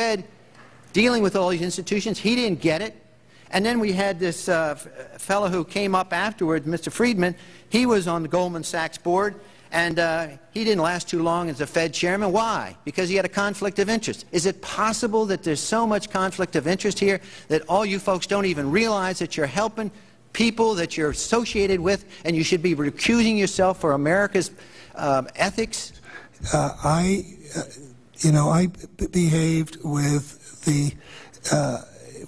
Fed dealing with all these institutions. He didn't get it. And then we had this fellow who came up afterwards, Mr. Friedman. He was on the Goldman Sachs board, and he didn't last too long as a Fed chairman. Why? Because he had a conflict of interest. Is it possible that there's so much conflict of interest here that all you folks don't even realize that you're helping people that you're associated with, and you should be recusing yourself for America's ethics? I behaved with the...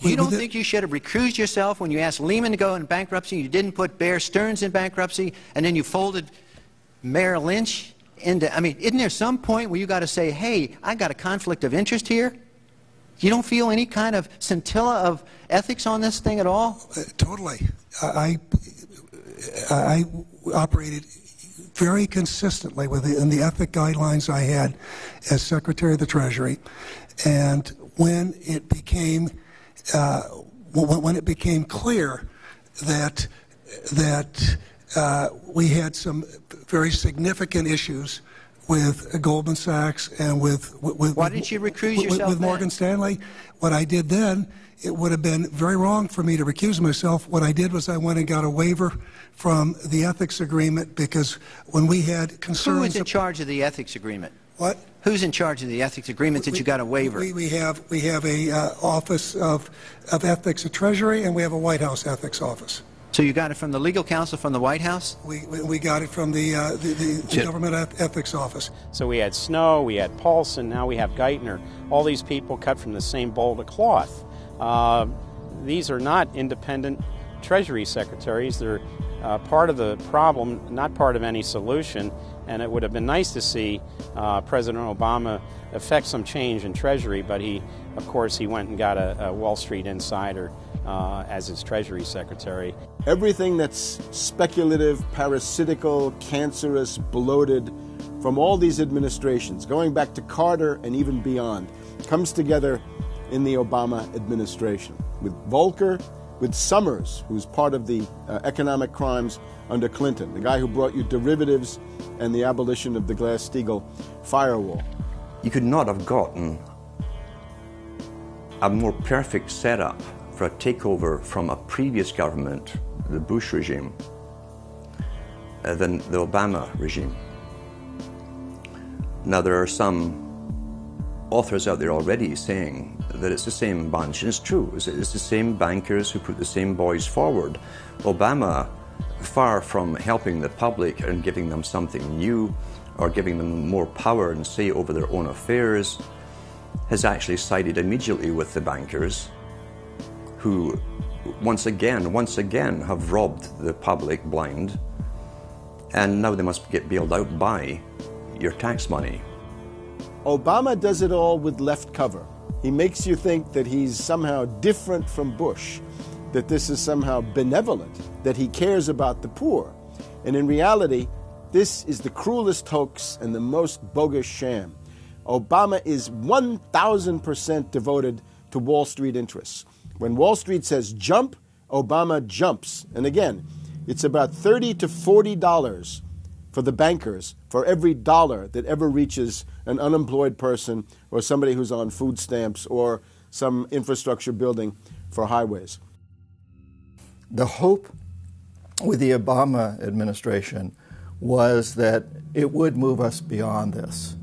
You don't think you should have recused yourself when you asked Lehman to go in bankruptcy, you didn't put Bear Stearns in bankruptcy, and then you folded Merrill Lynch into... I mean, isn't there some point where you got to say, hey, I got a conflict of interest here? You don't feel any kind of scintilla of ethics on this thing at all? Totally. I operated very consistently within the ethic guidelines I had as Secretary of the Treasury, and when it became clear that we had some very significant issues with Goldman Sachs and with why didn't you recuse yourself with Morgan Stanley, what I did then, it would have been very wrong for me to recuse myself. What I did was I went and got a waiver from the ethics agreement, because when we had concerns... Who is in charge of the ethics agreement? What? Who's in charge of the ethics agreement that you got a waiver? We have a Office of Ethics at Treasury, and we have a White House ethics office. So you got it from the legal counsel from the White House? We got it from the Government Ethics Office. So we had Snow, we had Paulson, now we have Geithner. All these people cut from the same bowl of cloth. These are not independent Treasury secretaries. They're part of the problem, not part of any solution. And it would have been nice to see President Obama effect some change in Treasury, but of course, he went and got a Wall Street insider as his Treasury Secretary. Everything that's speculative, parasitical, cancerous, bloated from all these administrations, going back to Carter and even beyond, comes together in the Obama administration. With Volcker, with Summers, who's part of the economic crimes under Clinton, the guy who brought you derivatives and the abolition of the Glass-Steagall firewall. You could not have gotten a more perfect setup for a takeover from a previous government, the Bush regime, than the Obama regime. Now, there are some authors out there already saying that it's the same bunch, and it's true. It's the same bankers who put the same boys forward. Obama, far from helping the public and giving them something new or giving them more power and say over their own affairs, has actually sided immediately with the bankers who once again have robbed the public blind, and now they must get bailed out by your tax money. Obama does it all with left cover. He makes you think that he's somehow different from Bush, that this is somehow benevolent, that he cares about the poor. And in reality, this is the cruelest hoax and the most bogus sham. Obama is 1,000% devoted to Wall Street interests. When Wall Street says jump, Obama jumps. And again, it's about $30 to $40 for the bankers for every dollar that ever reaches an unemployed person or somebody who's on food stamps or some infrastructure building for highways. The hope with the Obama administration was that it would move us beyond this.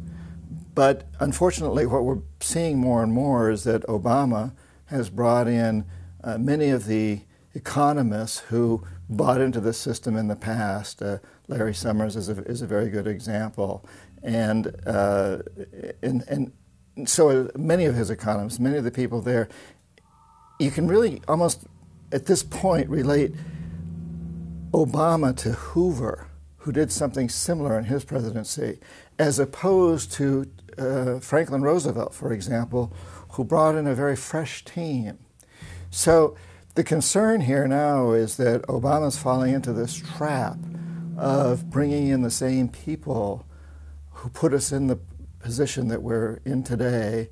But unfortunately, what we're seeing more and more is that Obama has brought in many of the economists who bought into the system in the past. Larry Summers is a very good example. And so many of his economists, many of the people there, you can really almost at this point relate Obama to Hoover, who did something similar in his presidency, as opposed to Franklin Roosevelt, for example, who brought in a very fresh team. So the concern here now is that Obama's falling into this trap of bringing in the same people who put us in the position that we're in today,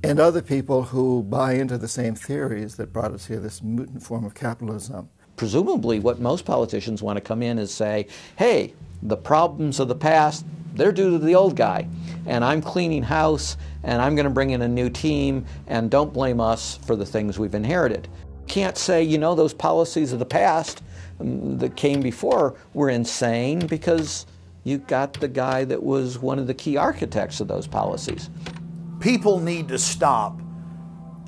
and other people who buy into the same theories that brought us here, this mutant form of capitalism. Presumably what most politicians want to come in is say, hey, the problems of the past, they're due to the old guy, and I'm cleaning house, and I'm going to bring in a new team, and don't blame us for the things we've inherited. Can't say, you know, those policies of the past that came before were insane, because you got the guy that was one of the key architects of those policies. People need to stop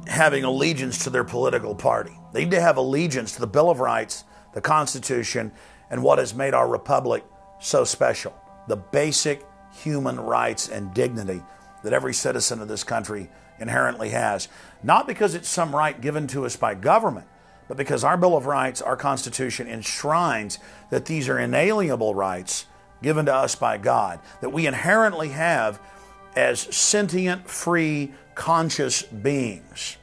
having allegiance to their political party. They need to have allegiance to the Bill of Rights, the Constitution, and what has made our republic so special. The basic human rights and dignity that every citizen of this country inherently has. Not because it's some right given to us by government, but because our Bill of Rights, our Constitution, enshrines that these are inalienable rights given to us by God, that we inherently have as sentient, free, conscious beings.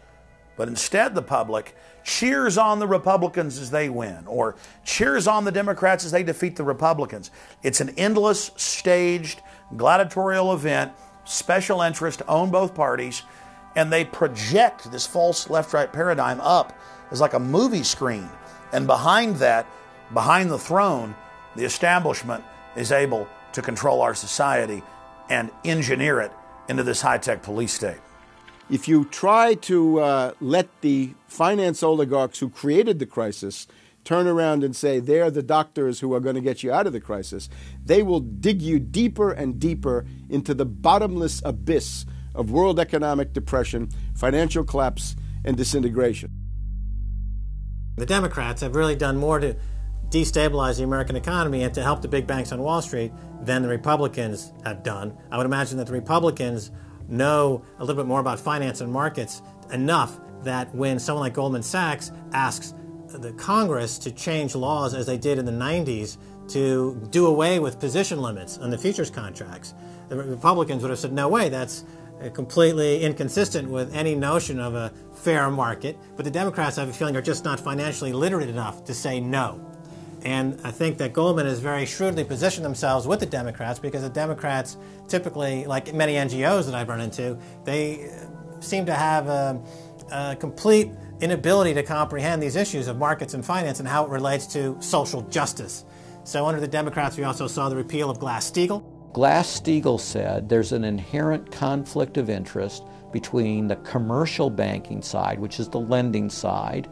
But instead the public cheers on the Republicans as they win, or cheers on the Democrats as they defeat the Republicans. It's an endless, staged, gladiatorial event, special interest own both parties, and they project this false left-right paradigm up as like a movie screen. And behind that, behind the throne, the establishment is able to control our society and engineer it into this high-tech police state. If you try to let the finance oligarchs who created the crisis turn around and say they're the doctors who are going to get you out of the crisis, they will dig you deeper and deeper into the bottomless abyss of world economic depression, financial collapse, and disintegration. The Democrats have really done more to destabilize the American economy and to help the big banks on Wall Street than the Republicans have done. I would imagine that the Republicans know a little bit more about finance and markets enough that when someone like Goldman Sachs asks the Congress to change laws as they did in the 90s to do away with position limits on the futures contracts, the Republicans would have said, no way, that's completely inconsistent with any notion of a fair market. But the Democrats, I have a feeling, are just not financially literate enough to say no. And I think that Goldman has very shrewdly positioned themselves with the Democrats, because the Democrats typically, like many NGOs that I've run into, they seem to have a complete inability to comprehend these issues of markets and finance and how it relates to social justice. So under the Democrats, we also saw the repeal of Glass-Steagall. Glass-Steagall said there's an inherent conflict of interest between the commercial banking side, which is the lending side,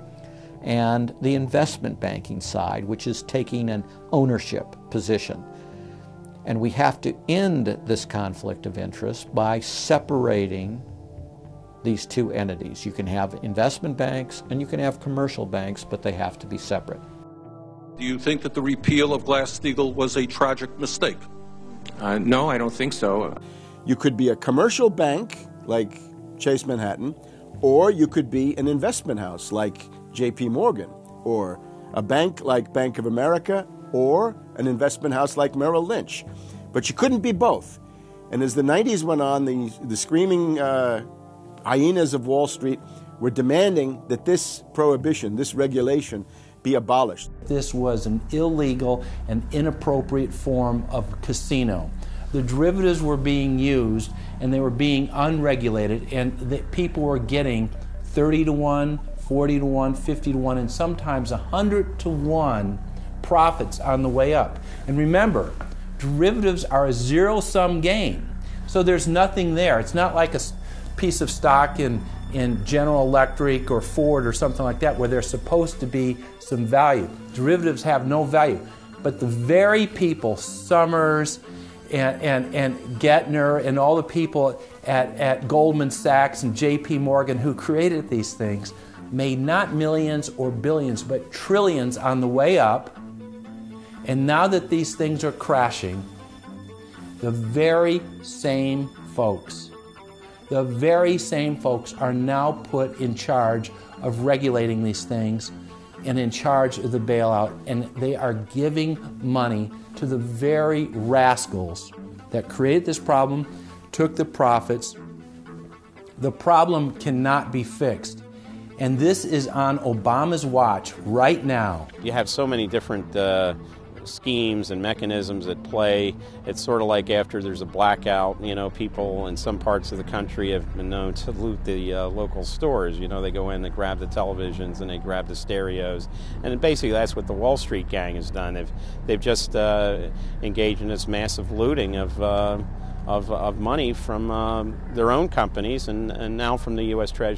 and the investment banking side, which is taking an ownership position. And we have to end this conflict of interest by separating these two entities. You can have investment banks and you can have commercial banks, but they have to be separate. Do you think that the repeal of Glass-Steagall was a tragic mistake? No, I don't think so. You could be a commercial bank like Chase Manhattan, or you could be an investment house like J.P. Morgan, or a bank like Bank of America, or an investment house like Merrill Lynch. But you couldn't be both. And as the 90s went on, the screaming hyenas of Wall Street were demanding that this prohibition, this regulation, be abolished. This was an illegal and inappropriate form of casino. The derivatives were being used, and they were being unregulated, and the people were getting 30 to 1, 40 to 1, 50 to 1, and sometimes 100 to 1 profits on the way up. And remember, derivatives are a zero-sum game, so there's nothing there. It's not like a piece of stock in General Electric or Ford or something like that where there's supposed to be some value. Derivatives have no value. But the very people, Summers and Gettner and all the people at Goldman Sachs and J.P. Morgan who created these things made not millions or billions, but trillions on the way up. And now that these things are crashing, the very same folks are now put in charge of regulating these things and in charge of the bailout, and they are giving money to the very rascals that created this problem, took the profits. The problem cannot be fixed. And this is on Obama's watch right now. You have so many different schemes and mechanisms at play. It's sort of like after there's a blackout, people in some parts of the country have been known to loot the local stores. They go in, they grab the televisions, and they grab the stereos. And basically that's what the Wall Street gang has done. They've just engaged in this massive looting of money from their own companies and now from the U.S. Treasury.